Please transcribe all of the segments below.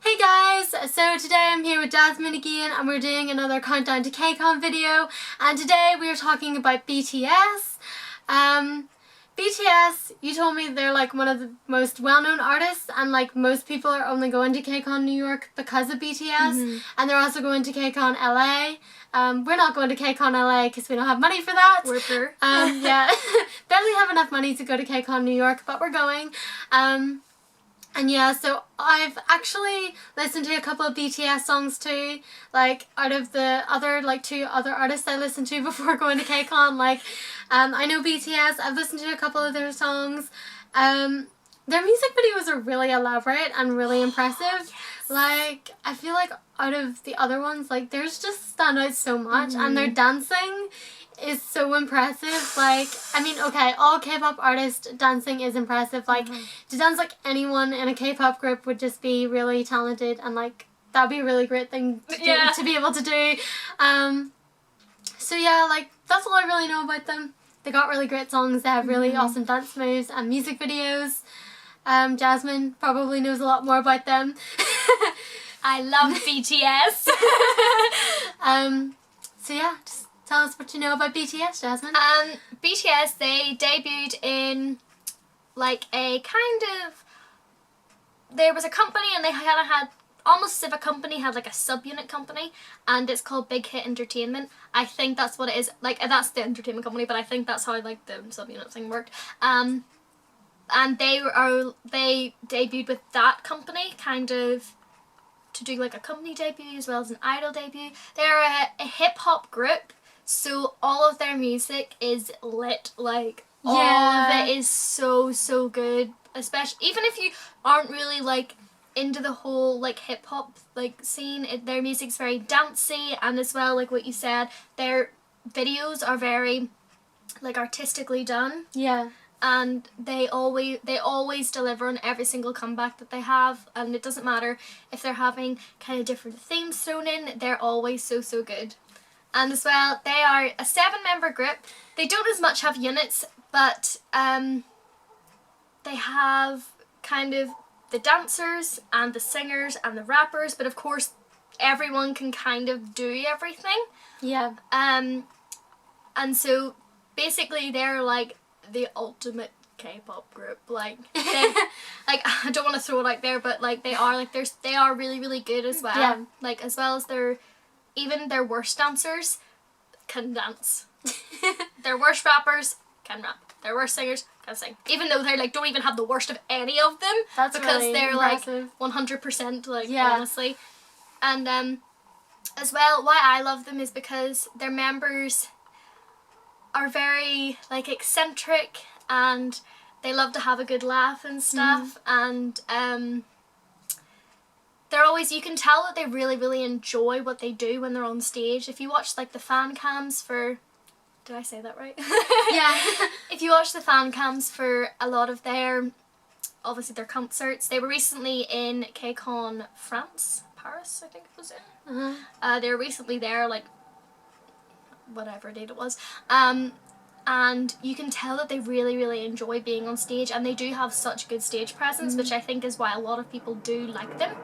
Hey guys, so today I'm here with Jasmine again and we're doing another countdown to KCon video, and today we are talking about BTS. BTS, you told me they're like one of the most well-known artists, and like most people are only going to KCon New York because of BTS, and they're also going to KCon LA. We're not going to KCon LA because we don't have money for that. We're poor. Yeah, barely have enough money to go to KCon New York, but we're going. And yeah, so I've actually listened to a couple of BTS songs too, like out of the other, like two other artists I listened to before going to KCon. Like, I know BTS, I've listened to a couple of their songs. Their music videos are really elaborate and really impressive. Yes. Like, I feel like out of the other ones, like, theirs just stand out so much, and their dancing is so impressive. Like, I mean, okay, all K-pop artists dancing is impressive. Like, to dance like anyone in a K-pop group would just be really talented, and like that'd be a really great thing to, to be able to do. So yeah, like that's all I really know about them. They got really great songs. They have really awesome dance moves and music videos. Jasmine probably knows a lot more about them. I love BTS. So yeah, just tell us what you know about BTS, Jasmine. BTS, they debuted in like a kind of, there was a company and they kind of had, almost as if a company had like a subunit company, and it's called Big Hit Entertainment. I think that's what it is. Like, that's the entertainment company, but I think that's how like the subunit thing worked. And they debuted with that company, kind of to do like a company debut as well as an idol debut. They're a hip-hop group, so all of their music is lit. Like, all of it is so good, especially even if you aren't really like into the whole like hip-hop like scene. Their music's very dancey, and as well, like what you said, their videos are very like artistically done. Yeah. And they always deliver on every single comeback that they have, and it doesn't matter if they're having kind of different themes thrown in, they're always so good. And as well, they are a 7-member group. They don't as much have units, but they have kind of the dancers and the singers and the rappers, but of course everyone can kind of do everything. Yeah. And so basically they're like the ultimate K-pop group. Like, they, like, I don't want to throw it out there, but like they are really good as well. Yeah. Like, as well as even their worst dancers can dance. Their worst rappers can rap. Their worst singers can sing. Even though they're like don't even have the worst of any of them. That's because really they're impressive. like 100%, like, honestly. And as well, why I love them is because their members are very like eccentric, and they love to have a good laugh and stuff, and they're always, you can tell that they really enjoy what they do when they're on stage. If you watch like the fan cams for, did I say that right? Yeah. If you watch the fan cams for a lot of their, obviously their concerts, they were recently in KCon France, Paris I think it was in. They were recently there, like whatever date it was, and you can tell that they really enjoy being on stage, and they do have such good stage presence, which I think is why a lot of people do like them.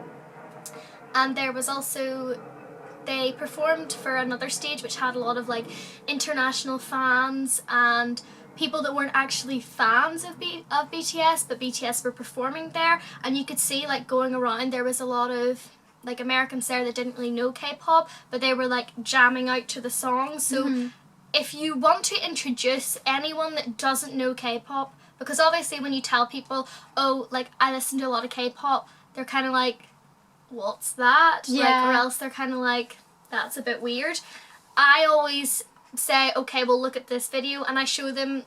And there was also, they performed for another stage which had a lot of like international fans and people that weren't actually fans of BTS, but BTS were performing there, and you could see like going around there was a lot of like Americans there that didn't really know K-pop, but they were like jamming out to the songs. So if you want to introduce anyone that doesn't know K-pop, because obviously when you tell people, oh, like I listen to a lot of K-pop, they're kind of like, what's that? Yeah. Like, or else they're kind of like, that's a bit weird. I always say, okay, well look at this video, and I show them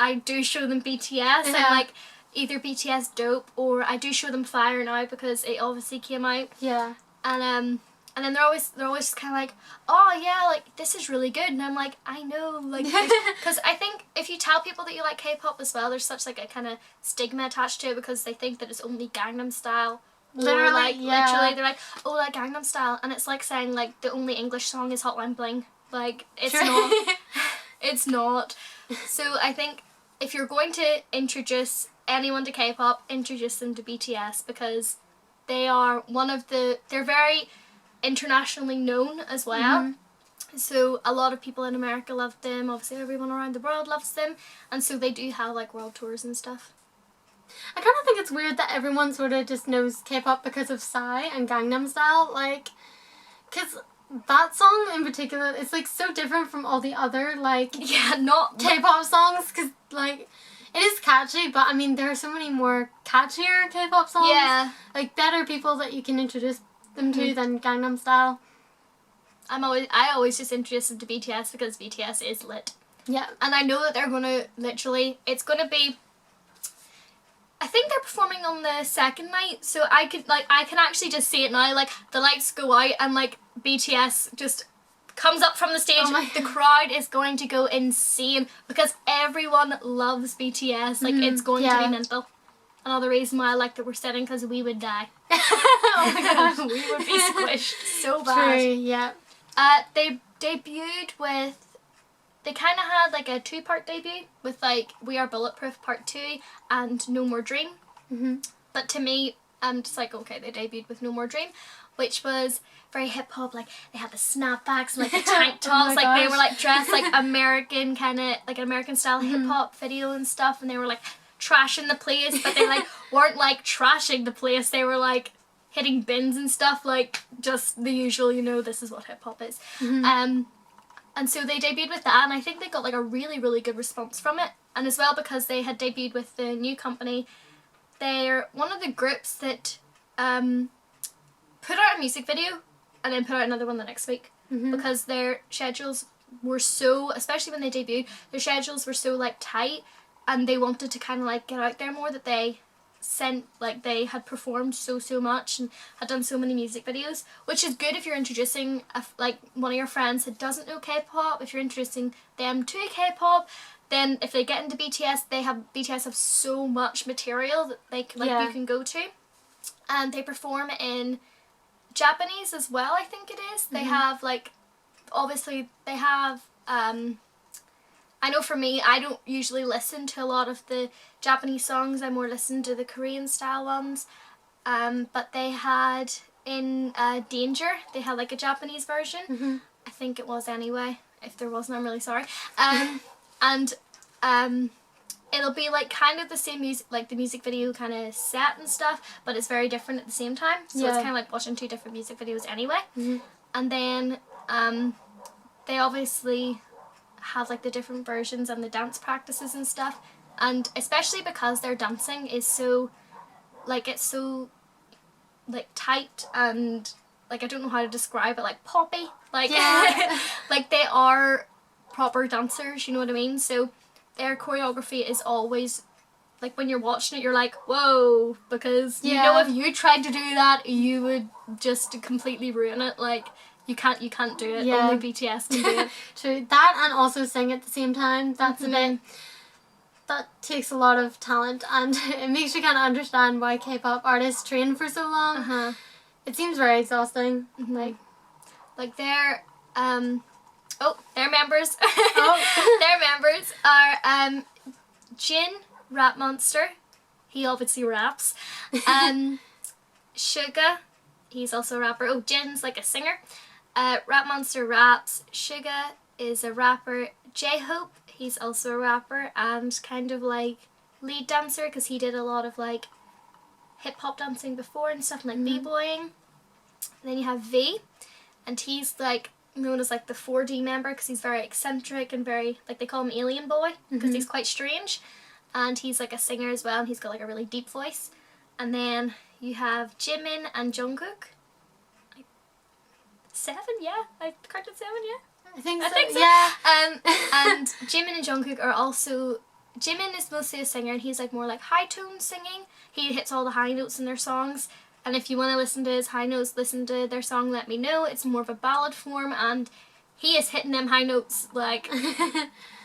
I do show them BTS, and like either BTS Dope, or I do show them Fire now because it obviously came out. Yeah. And then they're always just kind of like, oh yeah, like this is really good, and I'm like, I know, like, because I think if you tell people that you like K-pop as well, there's such like a kind of stigma attached to it because they think that it's only Gangnam Style. Literally, like, literally, they're like, oh, like Gangnam Style, and it's like saying like the only English song is Hotline Bling. Like, it's not. It's not. So I think if you're going to introduce anyone to K-pop, introduce them to BTS, because they are they're very internationally known as well. So a lot of people in America love them. Obviously, everyone around the world loves them, and so they do have like world tours and stuff. I kind of think it's weird that everyone sort of just knows K-pop because of Psy and Gangnam Style, like, because that song in particular is like so different from all the other like not K-pop songs, because like it is catchy, but I mean there are so many more catchier K-pop songs, like better people that you can introduce them to than Gangnam Style. I always just introduce them to BTS because BTS is lit. Yeah. And I know that they're gonna it's gonna be, I think they're performing on the second night, so I can actually just see it now, like the lights go out and like BTS just comes up from the stage. The crowd is going to go insane because everyone loves BTS. Like it's going to be mental. Another reason why I like that we're sitting, because we would die. Oh my gosh. We would be squished so bad. True, yeah. They debuted with, they kind of had like a 2-part debut with like We Are Bulletproof Part 2 and No More Dream. But to me, I'm just like, okay, they debuted with No More Dream, which was very hip hop. Like they had the snapbacks and like the tank tops, like they were like dressed like American, kind of like an American style hip hop video and stuff, and they were like trashing the place, but they like weren't like trashing the place, they were like hitting bins and stuff, like just the usual, you know, this is what hip hop is. And so they debuted with that, and I think they got like a really, really good response from it. And as well, because they had debuted with the new company, they're one of the groups that put out a music video and then put out another one the next week, because their schedules were so, especially when they debuted, their schedules were so like tight, and they wanted to kind of like get out there more, that they they had performed so much and had done so many music videos, which is good if you're introducing like one of your friends that doesn't know K-pop. If you're introducing them to K-pop, then if they get into BTS, BTS have so much material that they you can go to, and they perform in Japanese as well, I think it is. They have like, obviously they have I know for me, I don't usually listen to a lot of the Japanese songs. I more listen to the Korean style ones. But they had in Danger, they had like a Japanese version. I think it was anyway. If there wasn't, I'm really sorry. And it'll be like kind of the same music, like the music video kind of set and stuff, but it's very different at the same time. So it's kind of like watching 2 different music videos anyway. And then they obviously have like the different versions and the dance practices and stuff, and especially because their dancing is so like, it's so like tight and like, I don't know how to describe it, like poppy, like like they are proper dancers, you know what I mean? So their choreography is always like, when you're watching it, you're like, whoa, because you know if you tried to do that, you would just completely ruin it. Like you can't do it. Only BTS can do it. True. That, and also sing at the same time. That's a bit, that takes a lot of talent, and it makes you kind of understand why K-pop artists train for so long. It seems very exhausting. Like their their members. Their members are Jin, Rap Monster. He obviously raps. Suga, he's also a rapper. Oh, Jin's like a singer. Rap Monster raps. Suga is a rapper. J-Hope, he's also a rapper and kind of like lead dancer, because he did a lot of like hip hop dancing before and stuff, like b-boying. Then you have V, and he's like known as like the 4D member, because he's very eccentric and very, like, they call him Alien Boy because he's quite strange, and he's like a singer as well, and he's got like a really deep voice. And then you have Jimin and Jungkook. 7, yeah, I counted 7, yeah. I think so. And Jimin and Jungkook are also, Jimin is mostly a singer, and he's like more like high tone singing. He hits all the high notes in their songs, and if you want to listen to his high notes, listen to their song Let Me Know. It's more of a ballad form, and he is hitting them high notes like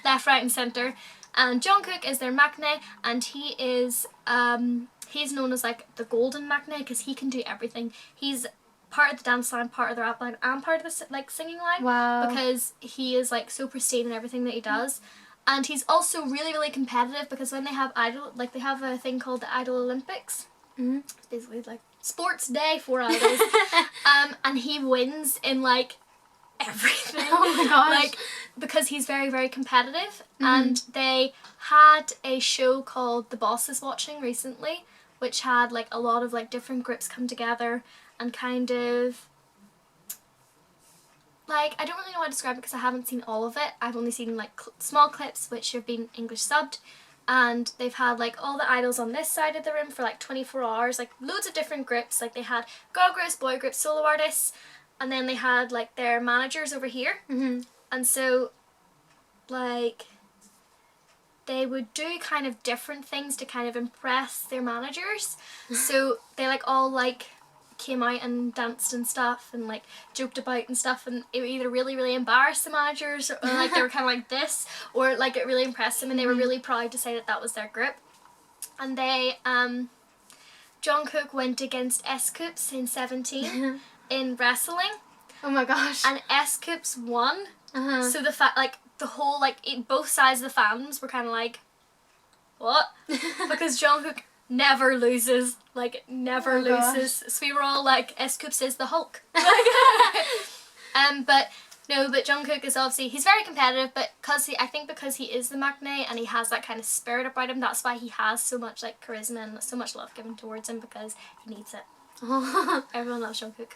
left, right and centre. And Jungkook is their maknae, and he is he's known as like the golden maknae, because he can do everything. He's part of the dance line, part of the rap line, and part of the like singing line. Wow. Because he is like so pristine in everything that he does. And he's also really, really competitive, because when they have idol, like they have a thing called the Idol Olympics. It's basically like sports day for idols. And he wins in like everything. Oh my gosh. Like, because he's very, very competitive. And they had a show called The Boss is Watching recently, which had like a lot of like different groups come together and kind of like, I don't really know how to describe it because I haven't seen all of it. I've only seen like small clips which have been English subbed, and they've had like all the idols on this side of the room for like 24 hours, like loads of different groups. Like they had girl groups, boy groups, solo artists, and then they had like their managers over here. And so like they would do kind of different things to kind of impress their managers. So they like all like came out and danced and stuff and like joked about and stuff, and it would either really, really embarrass the managers, or like they were kind of like this, or like it really impressed them and they were really proud to say that that was their group. And they Jungkook went against S-Coups in 17 in wrestling. Oh my gosh. And S-Coups won. So the fact, like the whole like both sides of the fans were kind of like, what? Because Jungkook never loses, like never loses. So we were all like, S-Coups is the Hulk. But no, but Jungkook is obviously, he's very competitive, but I think because he is the maknae and he has that kind of spirit about him, that's why he has so much like charisma and so much love given towards him, because he needs it. Everyone loves Jungkook.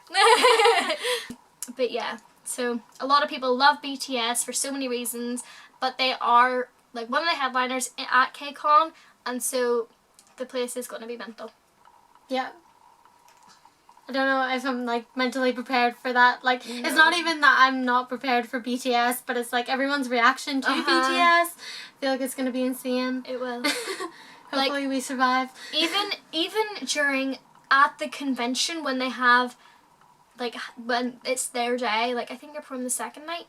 But yeah, so a lot of people love BTS for so many reasons, but they are like one of the headliners at KCon, and so the place is going to be mental. Yeah. I don't know if I'm like mentally prepared for that. Like, it's not even that I'm not prepared for BTS, but it's like everyone's reaction to BTS. I feel like it's going to be insane. It will. Hopefully we survive. Even during at the convention when they have like when it's their day, like I think they're from the second night,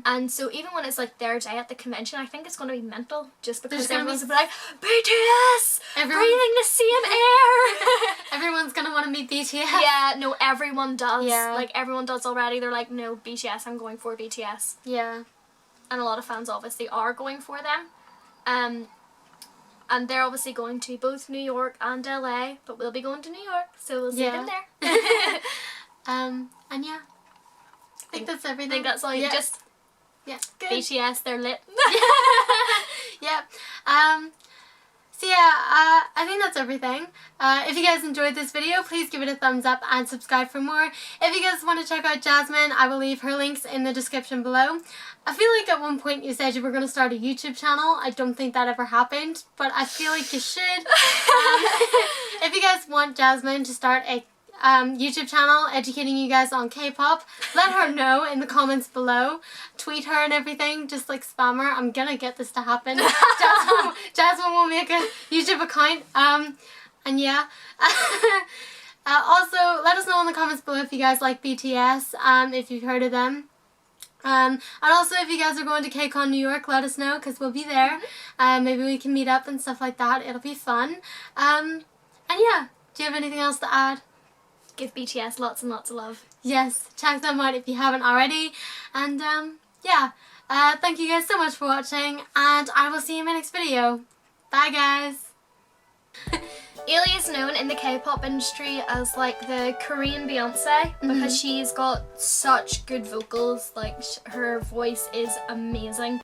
and so even when it's like their day at the convention, I think it's going to be mental, just because everyone's gonna be like, BTS, breathing the same air. Everyone's gonna want to meet BTS. Yeah, no, everyone does. Yeah. Like everyone does already. They're like, no, BTS, I'm going for BTS. Yeah. And a lot of fans obviously are going for them. And they're obviously going to both New York and LA, but we'll be going to New York, so we'll see them there. And yeah, I think that's everything. I think that's all you just... Yeah, good. BTS, they're lit. Yeah. So yeah, I think that's everything. If you guys enjoyed this video, please give it a thumbs up and subscribe for more. If you guys want to check out Jasmine, I will leave her links in the description below. I feel like at one point you said you were going to start a YouTube channel. I don't think that ever happened, but I feel like you should. If you guys want Jasmine to start a YouTube channel educating you guys on K-pop, let her know in the comments below. Tweet her and everything, just like spam her. I'm gonna get this to happen. Jasmine will make a YouTube account. And yeah. Also, let us know in the comments below if you guys like BTS, if you've heard of them. And also if you guys are going to KCon New York, let us know, because we'll be there. Maybe we can meet up and stuff like that. It'll be fun. And yeah, do you have anything else to add? Give BTS lots and lots of love. Yes, check them out if you haven't already. And yeah, thank you guys so much for watching, and I will see you in my next video. Bye guys. Ailey is known in the K-pop industry as like the Korean Beyonce, because she's got such good vocals. Like her voice is amazing.